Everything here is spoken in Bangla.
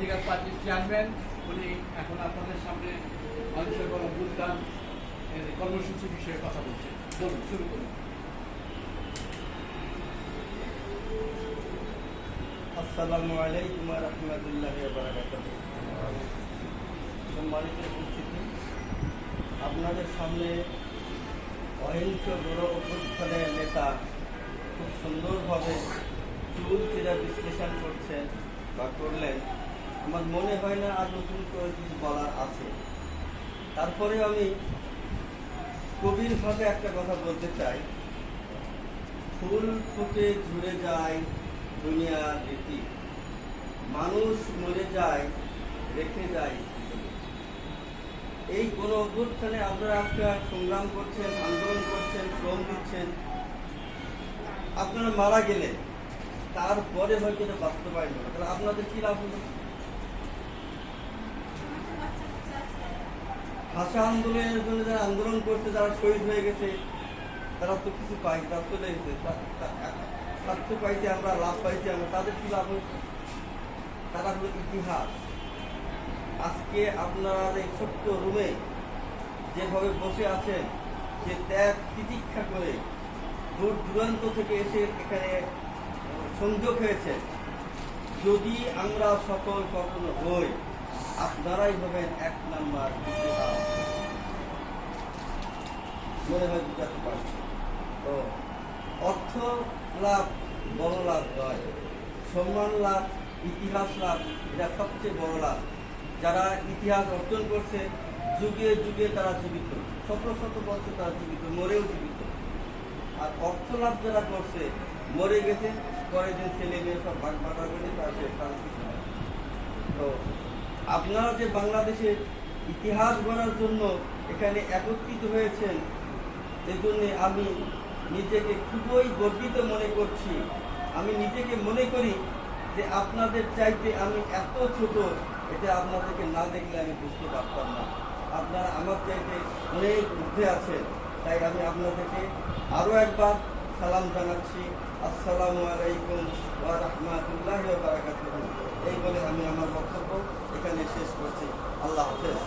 অধিকার পার্টির চেয়ারম্যান, উনি এখন আপনাদের সামনে মানুষের গণভুত্থান কর্মসূচি বিষয়ে কথা বলছেন। বলুন, শুরু করুন। আসসালামু আলাইকুম ওয়া রাহমাতুল্লাহি ওয়া বারাকাতুহু। সম্মানিত উপস্থিতি, আপনাদের সামনে অহিংস গণ অভ্যুত্থানের নেতা খুব সুন্দরভাবে চুল চেরা বিশ্লেষণ করছেন বা করলেন। আমার মনে হয় না আর নতুন করে কিছু বলার আছে। তারপরে আমি গভীরভাবে একটা কথা বলতে চাই। ফুল ফুটে ঝরে যায় দুনিয়ার রীতি, মানুষ মরে যায় রেখে যায়। এই গণ অভ্যুত্থানে আপনারা আজকে সংগ্রাম করছেন, আন্দোলন করছেন, শ্রম দিচ্ছেন। আপনারা মারা গেলেন, তারপরে হয়তো এটা বাস্তবায়ন হবে, তাহলে আপনাদের কি লাভ হলো? ভাষা আন্দোলনের জন্য যারা আন্দোলন করছে, যারা শহীদ হয়ে গেছে, তারা তো কিছু পাই, তারা চলে গেছে, স্বার্থ পাইছে, আমরা লাভ পাইছি, আমরা তাদের কি লাভ হয়েছে? তারা হলো ইতিহাস। আজকে আপনারা এই ছোট্ট রুমে যেভাবে বসে আছেন, যে ত্যাগ তিতিক্ষা করে দূর দূরান্ত থেকে এসে এখানে সংযোগ হয়েছে, যদি আমরা সফল কখনো হই, আপনারাই হবেন এক নাম্বার ইতিহাস। মনে হয় বুঝাতে পারছি তো। অর্থ লাভ বড় লাভ নয়, সম্মান লাভ, ইতিহাস লাভ, এটা সবচেয়ে বড় লাভ। যারা ইতিহাস অর্জন করছে, যুগে যুগে তারা জীবিত, শত শত বছর তারা জীবিত, মরেও জীবিত। আর অর্থ লাভ যারা করছে, মরে গেছে, পরে যে ছেলে মেয়ে সব ভাগ ভাগা করে তার কিছু হয়। তো আপনারা যে বাংলাদেশের ইতিহাস গড়ার জন্য এখানে একত্রিত হয়েছেন, এজন্য আমি নিজেকে খুবই গর্বিত মনে করছি। আমি নিজেকে মনে করি যে আপনাদের চাইতে আমি এত ছোট, এটা আপনাদেরকে না দেখলে আমি বুঝতে পারতাম না। আপনারা আমার চাইতে অনেক ঊর্ধ্বে আছেন, তাই আমি আপনাদেরকে আরও একবার সালাম জানাচ্ছি। আসসালামু আলাইকুম ওয়া রাহমাতুল্লাহি ওয়া বারাকাতুহু। এই বলে আমি আমার বক্তব্য এখানে শেষ করছি। আল্লাহ হাফেজ।